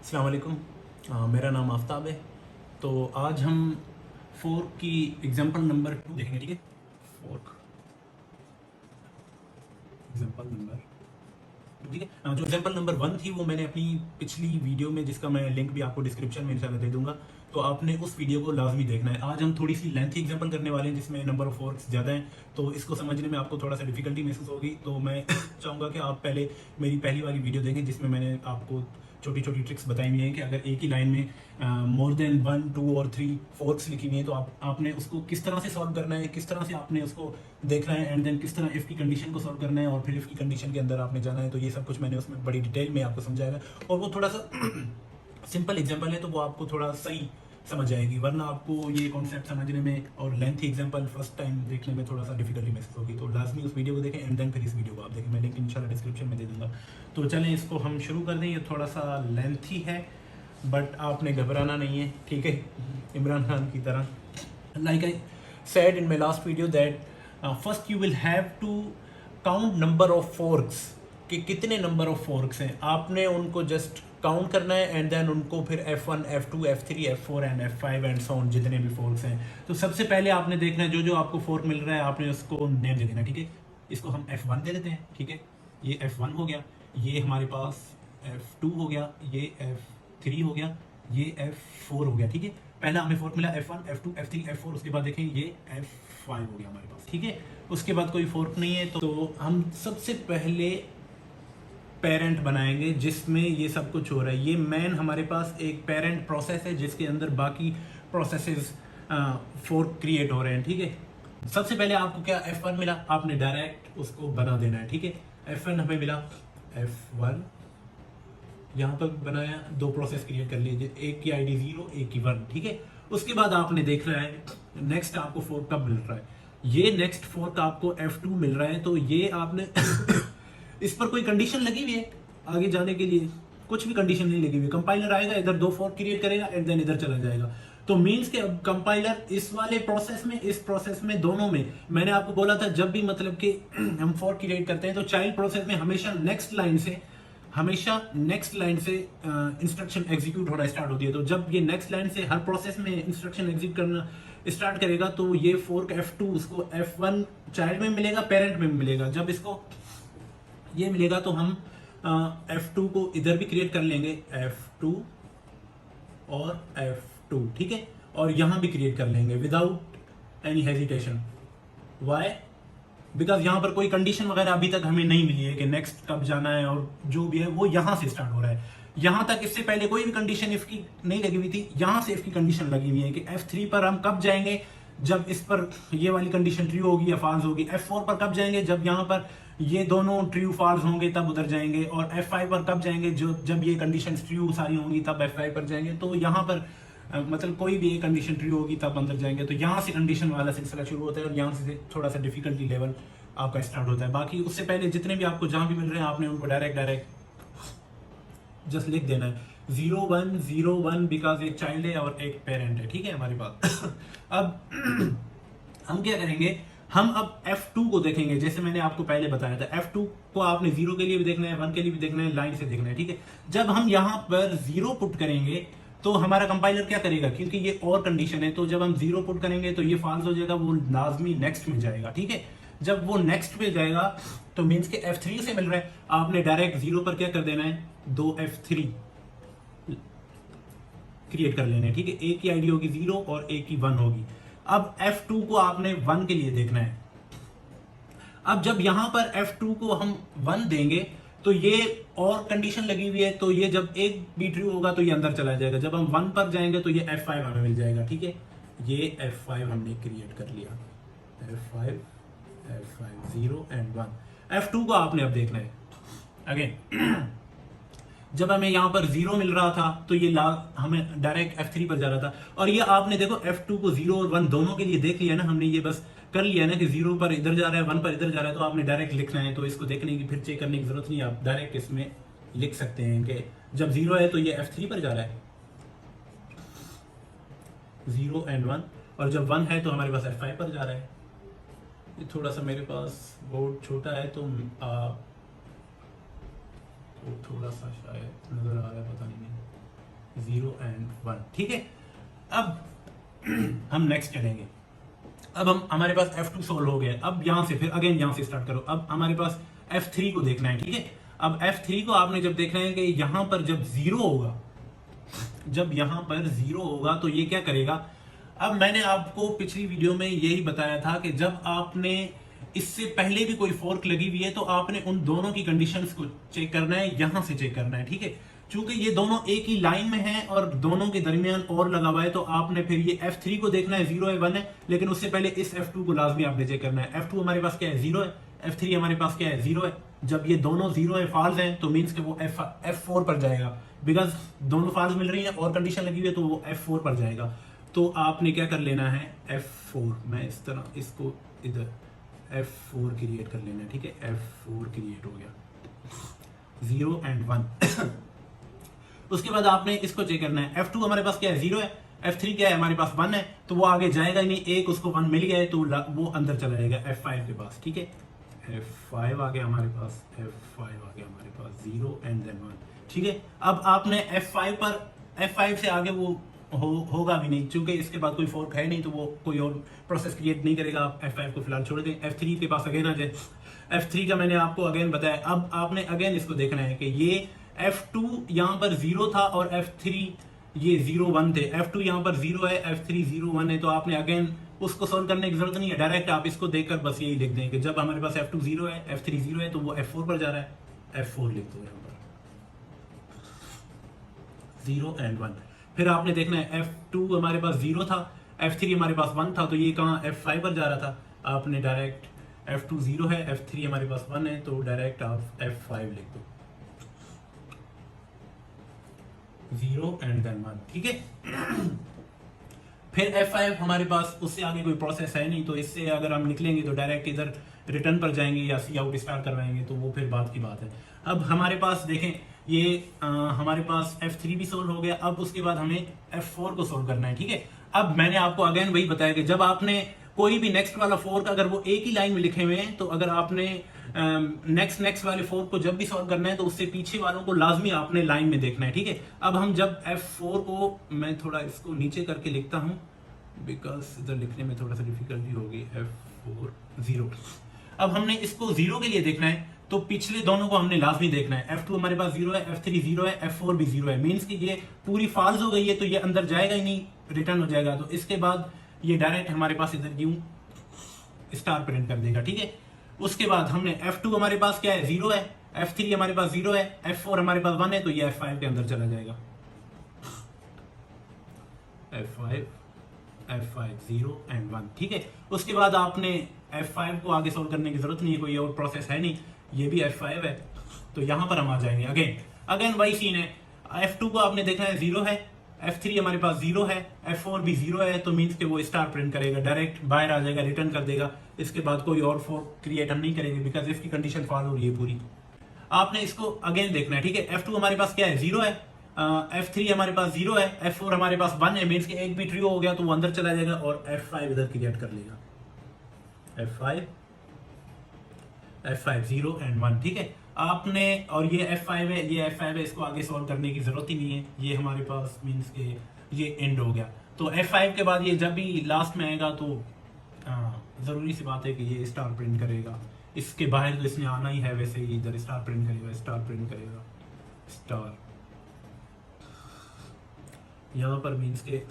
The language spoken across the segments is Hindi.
अस्सलाम वालेकुम। मेरा नाम आफ्ताब है। तो आज हम फोर्क की एग्जांपल नंबर 2 देखेंगे, ठीक है। फोर्क एग्जांपल नंबर 2, ठीक है। जो एग्जांपल नंबर 1 थी वो मैंने अपनी पिछली वीडियो में, जिसका मैं लिंक भी आपको डिस्क्रिप्शन में इंशाल्लाह दे दूंगा, तो आपने उस वीडियो को लाजमी देखना है। आज हम थोड़ी सी लेंथी एग्जांपल करने वाले हैं जिसमें नंबर ऑफ फोर्क्स ज़्यादा हैं, तो इसको समझने में आपको थोड़ा सा डिफिकल्टी महसूस होगी। तो मैं चाहूँगा कि आप पहले मेरी पहली वाली वीडियो देखें जिसमें मैंने आपको छोटी छोटी ट्रिक्स बताई हुई हैं कि अगर एक ही लाइन में मोर देन 1, 2 और 3 फोर्क्स लिखी हुई हैं तो आपने उसको किस तरह से सॉल्व करना है, किस तरह से आपने उसको देखना है, एंड देन किस तरह इफ़ की कंडीशन को सॉल्व करना है और फिर इफ़ की कंडीशन के अंदर आपने जाना है। तो ये सब कुछ मैंने उसमें बड़ी डिटेल में आपको समझाया है, और वो थोड़ा सा सिंपल एग्जाम्पल है तो वो आपको थोड़ा सही समझ आएगी, वरना आपको ये कॉन्सेप्ट समझने में और लेंथी एग्जांपल फर्स्ट टाइम देखने में थोड़ा सा डिफिकल्टी महसूस होगी। तो लाजमी उस वीडियो को देखें एंड देन फिर इस वीडियो को आप देखें। मैं लिंक इंशाल्लाह डिस्क्रिप्शन में दे दूंगा। तो चलें इसको हम शुरू कर दें। ये थोड़ा सा लेंथी है बट आपने घबराना नहीं है, ठीक है, इमरान खान की तरह। Like I said in my last video that first you will have to count number of forks, कि कितने नंबर ऑफ फोर्क्स हैं, आपने उनको जस्ट काउंट करना है एंड देन उनको फिर F1, F2, F3, F4 and F5 and so on जितने भी फोर्क्स हैं। तो सबसे पहले आपने देखना है जो जो आपको फोर्क मिल रहा है आपने उसको नेम दे देना, ठीक है। इसको हम F1 दे देते हैं, ठीक है, ये F1 हो गया, ये हमारे पास F2 हो गया, ये F3 हो गया, ये F4 हो गया, ठीक है। पहला हमें फोर्क मिला F1, F2, F3, F4, उसके बाद देखें ये F5 हो गया हमारे पास, ठीक है। उसके बाद कोई फोर्क नहीं है तो हम सबसे पहले पेरेंट बनाएंगे जिसमें ये सब कुछ हो रहा है। ये मेन हमारे पास एक पेरेंट प्रोसेस है जिसके अंदर बाकी प्रोसेसेस फोर्क क्रिएट हो रहे हैं, ठीक है। सबसे पहले आपको क्या F1 मिला, आपने डायरेक्ट उसको बना देना है, ठीक है। F1 हमें मिला, F1 यहाँ पर बनाया, दो प्रोसेस क्रिएट कर लीजिए, एक की ID 0, एक की 1, ठीक है। उसके बाद आपने देख रहा है नेक्स्ट आपको फोर्क कब मिल रहा है, ये नेक्स्ट फोर्क आपको F2 मिल रहा है। तो ये आपने इस पर कोई कंडीशन लगी हुई है आगे जाने के लिए, कुछ भी कंडीशन नहीं लगी हुई। कंपाइलर आएगा इधर दो फोर्क क्रिएट करेगा एंड देन इधर चला जाएगा। तो मींस के अब कंपाइलर इस वाले प्रोसेस में, इस प्रोसेस में, दोनों में मैंने आपको बोला था जब भी मतलब कि हम फोर्क क्रिएट करते हैं तो चाइल्ड प्रोसेस में हमेशा नेक्स्ट लाइन से इंस्ट्रक्शन एग्जीक्यूट होना स्टार्ट होती है। तो जब ये नेक्स्ट लाइन से हर प्रोसेस में इंस्ट्रक्शन एग्जीक्यूट करना स्टार्ट करेगा तो ये फोर्क F2 उसको F1 चाइल्ड में मिलेगा, पेरेंट में मिलेगा। जब इसको ये मिलेगा तो हम F2 को इधर भी क्रिएट कर लेंगे, F2 और F2, ठीक है, और यहां भी क्रिएट कर लेंगे without any hesitation. Why? Because यहां पर कोई कंडीशन वगैरह अभी तक हमें नहीं मिली है कि नेक्स्ट कब जाना है, और जो भी है वो यहां से स्टार्ट हो रहा है। यहां तक इससे पहले कोई भी कंडीशन इफ की नहीं लगी हुई थी, यहां से इफ की कंडीशन लगी हुई है कि F3 पर हम कब जाएंगे, जब इस पर ये वाली कंडीशन ट्रू होगी या फॉल्स होगी। F4 पर कब जाएंगे, जब यहाँ पर ये दोनों ट्रू फॉल्स होंगे तब उधर जाएंगे। और F5 पर कब जाएंगे, जो जब ये कंडीशन ट्रू सारी होंगी तब F5 पर जाएंगे। तो यहाँ पर मतलब कोई भी एक कंडीशन ट्रू होगी तब अंदर जाएंगे। तो यहाँ से कंडीशन वाला सिलसिला शुरू होता है और यहाँ से थोड़ा सा डिफिकल्टी लेवल आपका स्टार्ट होता है। बाकी उससे पहले जितने भी आपको जहाँ भी मिल रहे हैं आपने उनको डायरेक्ट जस्ट लिख देना है 0 1 बिकॉज एक चाइल्ड है और एक पेरेंट है, ठीक है हमारे पास। अब हम क्या करेंगे, हम अब F2 को देखेंगे जैसे मैंने आपको पहले बताया था। F2 को आपने 0 के लिए भी देखना है, 1 के लिए भी देखना है, लाइन से देखना है, ठीक है। जब हम यहाँ पर 0 पुट करेंगे तो हमारा कंपाइलर क्या करेगा, क्योंकि ये और कंडीशन है, तो जब हम 0 पुट करेंगे तो ये फॉल्स हो जाएगा, वो लाजमी नेक्स्ट में जाएगा, ठीक है। जब वो नेक्स्ट पे जाएगा तो मीन्स के F3 से मिल रहा है, आपने डायरेक्ट 0 पर क्या कर देना है, 2 F3 क्रिएट कर लेने, ठीक है। एक की आईडी होगी 0 और एक की 1 होगी। अब F2 को आपने 1 के लिए देखना है। अब जब यहां पर F2 को हम 1 देंगे तो ये और कंडीशन लगी हुई है, तो ये जब एक भी ट्रू होगा तो ये अंदर चला जाएगा। जब हम 1 पर जाएंगे तो ये F5 हमें मिल जाएगा, ठीक है। ये F5 हमने क्रिएट कर लिया, F5 0 एंड 1। F2 को आपने अब देखना है अगेन। जब हमें यहाँ पर 0 मिल रहा था तो ये हमें डायरेक्ट F3 पर जा रहा था, और ये आपने देखो F2 को 0 और 1 दोनों के लिए देख लिया ना हमने, ये बस कर लिया ना कि 0 पर इधर जा रहा है, 1 पर इधर जा रहा है, तो आपने डायरेक्ट लिखना है। तो इसको देखने की फिर चेक करने की जरूरत नहीं, आप डायरेक्ट इसमें लिख सकते हैं कि जब 0 है तो ये F3 पर जा रहा है, 0 एंड 1, और जब 1 है तो हमारे पास F5 पर जा रहा है। ये थोड़ा सा मेरे पास बोर्ड छोटा है तो थोड़ा सा शायद नजर आ रहा है, पता नहीं। 1, ठीक है। अब हम नेक्स्ट चलेंगे। अब हमारे पास F2 सोल्व हो गया। अब यहां से फिर अगेन यहां से स्टार्ट करो। अब हमारे पास F3 को देखना है, ठीक है। अब F3 को आपने जब देखना है कि यहां पर जब जीरो होगा, जब यहां पर जीरो होगा तो ये क्या करेगा। अब मैंने आपको पिछली वीडियो में यही बताया था कि जब आपने इससे पहले भी कोई फोर्क लगी हुई है तो आपने उन दोनों की कंडीशंस को चेक करना है, यहां से चेक करना है, ठीक है। चूंकि ये दोनों एक ही लाइन में हैं और दोनों के दरमियान और लगा हुआ है तो आपने फिर ये F3 को देखना है, 0 है 1 है, लेकिन उससे पहले इस F2 को लाजमी आपने चेक करना है। F2 हमारे पास क्या है, 0 है। F3 हमारे पास क्या है, 0 है। जब ये दोनों 0 है, फॉल्स हैं, तो मीन्स कि वो F4 पर जाएगा, बिकॉज दोनों फॉल्स मिल रही है और कंडीशन लगी हुई है तो वो F4 पर जाएगा। तो आपने क्या कर लेना है, F4, मैं इस तरह इसको इधर F4 क्रिएट कर लेना है, ठीक है। F4 क्रिएट हो गया, 0 एंड 1। उसके बाद आपने इसको चेक करना है। F2 हमारे पास क्या है, 0 है। F3 क्या है, हमारे पास 1 है, तो वो आगे जाएगा ही नहीं, एक उसको 1 मिल गया है तो वो अंदर चला जाएगा F5 के पास, ठीक है। F5 आ गया हमारे पास, F5 आ गया हमारे पास, 0 एंड देन 1, ठीक है। अब आपने F5 से आगे वो होगा भी नहीं, क्योंकि इसके बाद कोई फोर्क है नहीं तो वो कोई और प्रोसेस क्रिएट नहीं करेगा। आप F5 को फिलहाल छोड़ दें, F3 के पास अगेन आ जाए। F3 का मैंने आपको अगेन बताया। अब आपने अगेन इसको देखना है कि ये F2 यहाँ पर 0 था और F3 ये 0 1 थे। F2 यहाँ पर 0 है, F3 0 1 है, तो आपने अगेन उसको सोल्व करने की जरूरत नहीं है, डायरेक्ट आप इसको देखकर बस यही लिख दें कि जब हमारे पास F2 0 है, F3 0 है, तो वो F4 पर जा रहा है। F4 लिख दो यहाँ पर, 0 एंड 1। फिर आपने देखना है F2 हमारे पास 0 था, F3 हमारे पास 1 था, तो ये कहाँ F5 पर जा रहा था। आपने डायरेक्ट F2 0 है, F3 हमारे पास 1 है, तो डायरेक्ट आप F5 लिख दो, 0 एंड देन 1, ठीक है। फिर F5 हमारे पास, उससे आगे कोई प्रोसेस है नहीं, तो इससे अगर हम निकलेंगे तो डायरेक्ट इधर रिटर्न पर जाएंगे या सी आउट स्टार्ट करवाएंगे, तो वो फिर बात की बात है। अब हमारे पास देखें ये हमारे पास F3 भी सोल्व हो गया। अब उसके बाद हमें F4 को सोल्व करना है, ठीक है। अब मैंने आपको अगेन वही बताया कि जब आपने कोई भी नेक्स्ट वाला फोर्क अगर वो एक ही लाइन में लिखे हुए हैं, तो अगर आपने नेक्स्ट वाले फोर्क को जब भी सॉल्व करना है तो उससे पीछे वालों को लाजमी आपने लाइन में देखना है, ठीक है। अब हम जब F4 को, मैं थोड़ा इसको नीचे करके लिखता हूं बिकॉज इधर लिखने में थोड़ा सा डिफिकल्टी होगी। F4 0। अब हमने इसको 0 के लिए देखना है तो पिछले दोनों को हमने लाजमी देखना है। F2 हमारे पास 0 है, F3 0 है, F4 भी 0 है, मीन्स कि ये पूरी फॉल्स हो गई है, तो ये अंदर जाएगा ही नहीं, रिटर्न हो जाएगा। तो इसके बाद ये डायरेक्ट हमारे पास इधर यूं स्टार प्रिंट कर देगा, ठीक है। उसके बाद हमने F2 हमारे पास क्या है, 0 है, F3 हमारे पास 0 है, F4 हमारे पास 1 है, तो ये F5 के अंदर चला जाएगा। F5 0 एंड 1, ठीक है। उसके बाद आपने F5 को आगे सोल्व करने की जरूरत नहीं है, कोई और प्रोसेस है नहीं, ये भी F5 है, तो यहां पर हम आ जाएंगे। अगेन वही सीन है। F2 को आपने देखना है, 0 है, F3 हमारे पास 0 है, F4 भी 0 है, तो मीन्स कि वो स्टार प्रिंट करेगा, डायरेक्ट बाहर आ जाएगा, रिटर्न कर देगा। इसके बाद कोई और फोर्क क्रिएट हम नहीं करेंगे बिकॉज इसकी कंडीशन फॉलो हो रही है पूरी। आपने इसको अगेन देखना है, ठीक है। F2 हमारे पास क्या है, 0 है, F3 हमारे पास 0 है, F4 हमारे पास 1 है, मीन्स कि एक भी ट्रू हो गया तो वो अंदर चला जाएगा और F5 इधर क्रिएट कर लेगा। F5 0 एंड 1, ठीक है। आपने, और ये F5 है, ये F5 है, इसको आगे सॉल्व करने की जरूरत ही नहीं है, ये हमारे पास मीन्स के ये एंड हो गया। तो F5 के बाद ये जब भी लास्ट में आएगा तो जरूरी सी बात है कि ये स्टार प्रिंट करेगा। इसके बाहर तो इसने आना ही है, वैसे ही इधर स्टार प्रिंट करेगा, स्टार यहाँ पर मीन्स के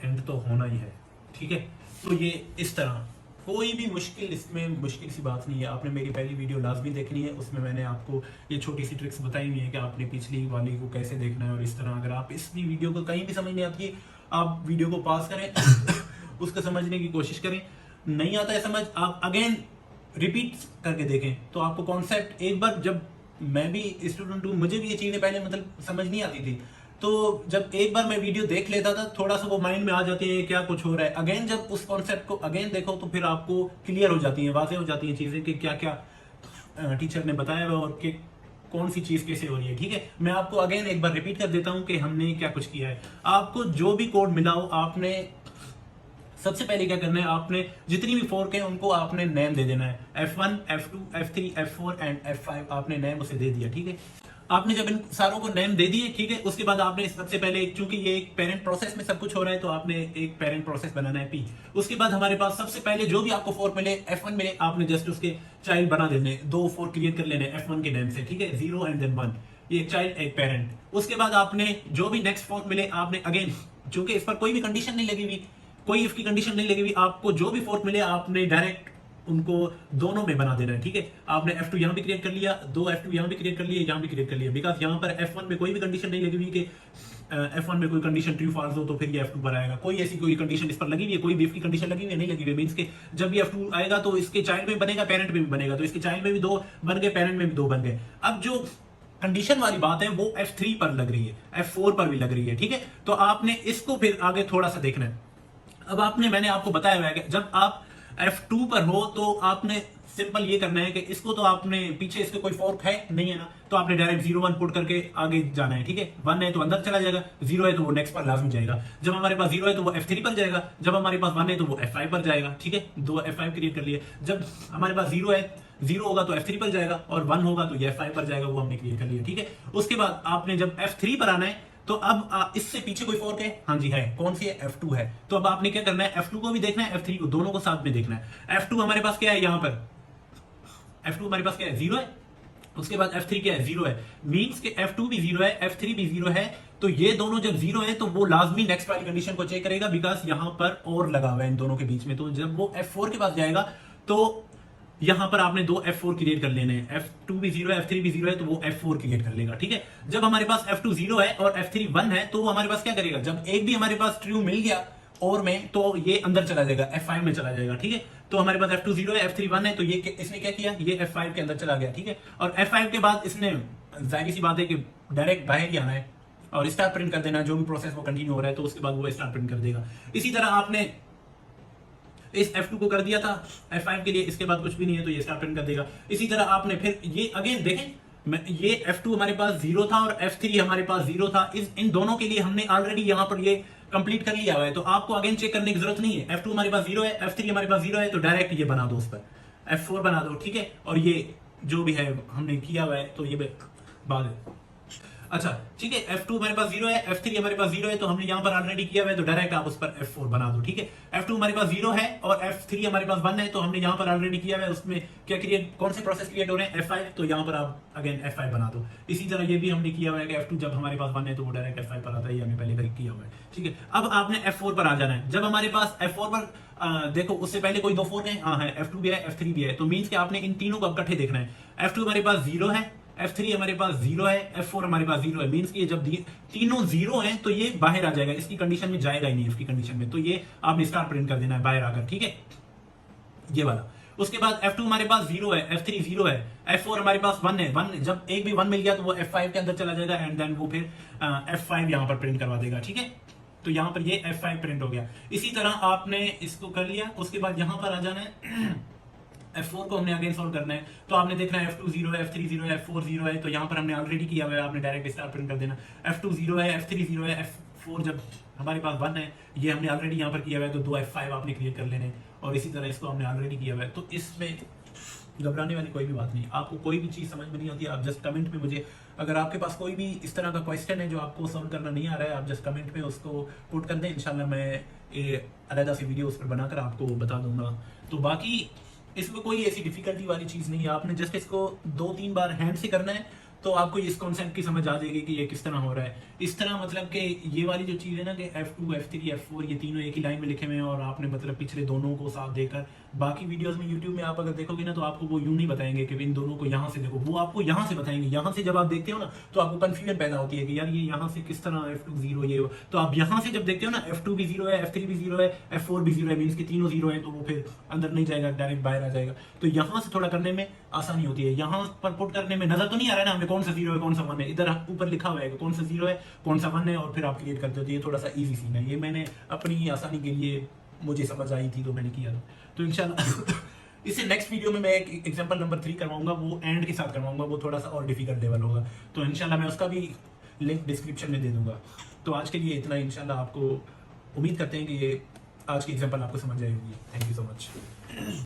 एंड तो होना ही है, ठीक है। तो ये इस तरह, कोई भी मुश्किल, इसमें मुश्किल सी बात नहीं है। आपने मेरी पहली वीडियो लाजमी देखनी है, उसमें मैंने आपको ये छोटी सी ट्रिक्स बताई हुई है कि आपने पिछली वाली को कैसे देखना है। और इस तरह अगर आप इस वीडियो को कहीं भी समझ नहीं आती, आप वीडियो को पास करें उसको समझने की कोशिश करें। नहीं आता है समझ, आप अगेन रिपीट करके देखें तो आपको कॉन्सेप्ट, एक बार जब मैं भी स्टूडेंट हूँ, मुझे भी ये चीज़ें पहले मतलब समझ नहीं आती थी, तो जब एक बार मैं वीडियो देख लेता था थोड़ा सा वो माइंड में आ जाती है क्या कुछ हो रहा है। अगेन जब उस कॉन्सेप्ट को अगेन देखो तो फिर आपको क्लियर हो जाती है, वाज़ेह हो जाती हैं चीज़ें कि क्या क्या टीचर ने बताया हुआ और कि कौन सी चीज़ कैसे हो रही है, ठीक है। मैं आपको अगेन एक बार रिपीट कर देता हूँ कि हमने क्या कुछ किया है। आपको जो भी कोड मिला हो, आपने सबसे पहले क्या करना है, आपने जितनी भी फोर्क है उनको आपने नेम दे देना है। F1 F2 F3 F4 and F5 आपने नेम उसे दे दिया, ठीक है। आपने जब इन सारों को नेम दे दिए, ठीक है, उसके बाद आपने सबसे पहले, चूंकि ये एक पेरेंट प्रोसेस में सब कुछ हो रहा है, तो आपने एक पेरेंट प्रोसेस बनाना है P। उसके बाद हमारे पास सबसे पहले जो भी आपको फोर्क मिले F1 मिले, आपने जस्ट उसके चाइल्ड बना देने, 2 फोर्क क्रिएट कर लेने F1 के नेम से, ठीक है, 0 एंड देन 1, ये एक चाइल्ड एक पेरेंट। उसके बाद आपने जो भी नेक्स्ट फोर्क मिले, आपने अगेन, चूंकि इस पर कोई भी कंडीशन नहीं लगी हुई, कोई इफ की कंडीशन नहीं लगी हुई, आपको जो भी फोर्क मिले आपने डायरेक्ट उनको दोनों में बना देना है, ठीक है। आपने F2 यहां भी क्रिएट कर लिया, 2 F2 यहां भी क्रिएट कर लिए, यहां भी क्रिएट कर लिया, बिकॉज यहां पर F1 में कोई भी कंडीशन नहीं लगी हुई कि F1 में कोई कंडीशन ट्रू फॉल्स हो तो फिर ये F2 पर आएगा। कोई ऐसी कोई कंडीशन इस पर लगी हुई है, कोई भी की कंडीशन लगी हुई है, नहीं लगी हुई है, मींस के जब ये F2 आएगा तो इसके चाइल्ड में बनेगा, पेरेंट में भी बनेगा, तो इसके चाइल्ड में भी 2 बन गए, पेरेंट में भी 2 बन गए। अब जो कंडीशन वाली बात है वो F3 पर लग रही है, F4 पर भी लग रही है, ठीक है। तो आपने इसको फिर आगे थोड़ा सा देखना है। अब मैंने आपको बताया हुआ है कि जब आप F2 पर हो तो आपने सिंपल ये करना है कि इसको तो आपने पीछे इसके कोई फोर्क है नहीं है ना, तो आपने डायरेक्ट 0 1 पुट करके आगे जाना है, ठीक है। 1 है तो अंदर चला जाएगा, 0 है तो वो नेक्स्ट पर लाजमी जाएगा। जब हमारे पास 0 है तो वो F3 पर जाएगा, जब हमारे पास 1 है तो वो F5 पर जाएगा, ठीक है। 2 F5 क्रिएट कर लिए। जब हमारे पास 0 है, 0 होगा तो F3 पर जाएगा, और 1 होगा तो ये F5 पर जाएगा, वो हमने क्रिएट कर लिया, ठीक है। उसके बाद आपने जब F3 पर आना है, तो अब इससे पीछे कोई फोर्क है? हाँ जी है। कौन सी है? F2 है। तो अब आपने क्या करना है, F2 को भी देखना है, F3 को, दोनों को साथ में देखना है। F2 हमारे पास क्या है यहां पर, F2 हमारे पास क्या है, 0 है। उसके बाद F3 क्या है, 0 है। मींस के F2 भी 0 है, F3 भी 0 है। तो ये दोनों जब 0 है तो वो लाजमी नेक्स्ट वाली कंडीशन को चेक करेगा, बिकॉज यहां पर और लगा हुआ है इन दोनों के बीच में। तो जब वो F4 के पास जाएगा तो यहां पर आपने 2 F4 क्रिएट कर लेने हैं। F2 भी 0 है, F3 भी 0 है, तो वो F4 क्रिएट कर लेगा, ठीक है। जब हमारे पास F2 0 है और F3 1 है, तो वो हमारे पास क्या करेगा, जब एक भी हमारे पास ट्रू मिल गया और में, तो ये अंदर चला जाएगा, F5 में चला जाएगा, ठीक है। तो हमारे पास F2 0 है, F3 1 है, तो ये इसने क्या किया, ये F5 के अंदर चला गया, ठीक है। और F5 के बाद इसने, जाहिर सी बात है कि डायरेक्ट बाहर ही आना है और स्टार प्रिंट कर देना, जो भी प्रोसेस वो कंटिन्यू हो रहा है, तो उसके बाद वो स्टार प्रिंट कर देगा। इसी तरह आपने इस F2 को कर दिया था F5 के लिए, इसके बाद कुछ भी नहीं है, तो ये स्टार प्रिंट कर देगा। इसी तरह आपने फिर ये अगेन देखें, ये F2 हमारे पास 0 था और F3 हमारे पास 0 था। इन दोनों के लिए हमने ऑलरेडी यहां पर ये कंप्लीट कर लिया हुआ है, तो आपको अगेन चेक करने की जरूरत नहीं है। F2 हमारे पास 0 है, F3 हमारे पास 0 है, तो डायरेक्ट ये बना दो, उस पर F4 बना दो, ठीक है। और ये जो भी है हमने किया हुआ है, तो ये बाद, अच्छा ठीक है। F2 हमारे पास 0 है, F3 हमारे पास 0 है, तो हमने यहां पर ऑलरेडी किया हुआ है, तो डायरेक्ट आप उस पर F4 बना दो, ठीक है। F2 हमारे पास 0 है और F3 हमारे पास 1 है, तो हमने यहां पर ऑलरेडी किया हुआ है, उसमें क्या क्रिएट, कौन से प्रोसेस क्रिएट हो रहे हैं, F5, तो यहां पर आप अगेन F5 बना दो। इसी तरह ये भी हमने किया हुआ है कि F2 जब हमारे पास 1 है तो वो डायरेक्ट F5 पर आता है, ये हमने पहले किया हुआ है, ठीक है। अब आपने F4 पर आ जाना है। जब हमारे पास F4 पर देखो, उससे पहले कोई 2 फोर्क है, हाँ है, F2 भी है, F3 भी है, तो मींस कि आपने इन तीनों को इकट्ठे देखना है। F2 हमारे पास 0 है, F3 हमारे पास 0 है, F4 हमारे पास 0 है, मींस कि जब तीनों 0 हैं तो ये बाहर आ जाएगा, इसकी कंडीशन में जाएगा ही नहीं, इसकी कंडीशन में, तो ये आपने स्टार प्रिंट कर देना है बाहर आकर, ठीक है, ये वाला। उसके बाद F2 हमारे पास 0 है, F3 0 है, F4 हमारे पास 1 है, 1 जब एक भी 1 मिल गया तो वो F5 के अंदर चला जाएगा, एंड देन वो फिर F5 यहां पर प्रिंट करवा देगा, ठीक है। तो यहां पर ये F5 प्रिंट हो गया। इसी तरह आपने इसको कर लिया। उसके बाद यहां पर आ जाना है, F4 को हमने अगेन सॉल्व करना है, तो आपने देखना है F2 0 है, F3 0 है, F4 0 है, तो यहां पर हमने ऑलरेडी किया हुआ है, आपने डायरेक्ट स्टार प्रिंट कर देना। F2 0 है, F3 0 है, F4 जब हमारे पास 1 है, ये हमने ऑलरेडी यहां पर किया हुआ है, तो 2 F5 आपने क्रिएट कर लेने, और इसी तरह इसको हमने ऑलरेडी किया हुआ है। तो इसमें घबराने वाली कोई भी बात नहीं। आपको कोई भी चीज़ समझ में नहीं आती, आप जस्ट कमेंट में मुझे, अगर आपके पास कोई भी इस तरह का क्वेश्चन है जो आपको सॉल्व करना नहीं आ रहा है, आप जस्ट कमेंट में उसको पुट कर दें, इंशाल्लाह मैं अलग से वीडियो उस पर बनाकर आपको बता दूंगा। तो बाकी इसमें कोई ऐसी डिफिकल्टी वाली चीज़ नहीं है, आपने जस्ट इसको 2-3 बार हैंड से करना है, तो आपको इस कॉन्सेप्ट की समझ आ जाएगी कि ये किस तरह हो रहा है। इस तरह मतलब कि ये वाली जो चीज़ है ना कि F2, F3, F4 ये तीनों एक ही लाइन में लिखे हुए हैं, और आपने मतलब पिछले दोनों को साथ देकर, बाकी वीडियोस में यूट्यूब में आप अगर देखोगे ना तो आपको वो यूं नहीं बताएंगे कि इन दोनों को यहाँ से देखो, वो आपको यहाँ से बताएंगे। यहाँ से जब आप देखते हो ना तो आपको कंफ्यूजन पैदा होती है कि यार ये यहाँ से किस तरह F2 0 ये हो। तो आप यहाँ से जब देखते हो ना F2 भी 0 है, F3 भी 0 है, F4 भी 0 है, मीन्स के तीनों 0 है, तो वो फिर अंदर नहीं जाएगा, डायरेक्ट बाहर आ जाएगा। तो यहाँ से थोड़ा करने में आसानी होती है। यहाँ पर पुट करने में नजर तो नहीं आ रहा है ना हमें कौन सा 0 है कौन सा 1 है, इधर ऊपर लिखा हुआ है कौन सा 0 है कौन सा 1 है, और फिर आप क्रिएट करते हो। तो ये थोड़ा सा इजी सीन है, ये मैंने अपनी आसानी के लिए मुझे समझ आई थी तो मैंने किया था। तो इंशाल्लाह इससे नेक्स्ट वीडियो में मैं एक एग्जांपल नंबर 3 करवाऊंगा, वो एंड के साथ करवाऊंगा, वो थोड़ा सा और डिफिकल्ट लेवल होगा, तो इंशाल्लाह मैं उसका भी लिंक डिस्क्रिप्शन में दे दूंगा। तो आज के लिए इतना, इंशाल्लाह आपको उम्मीद करते हैं कि ये आज की एग्जांपल आपको समझ आई होगी। Thank you so much.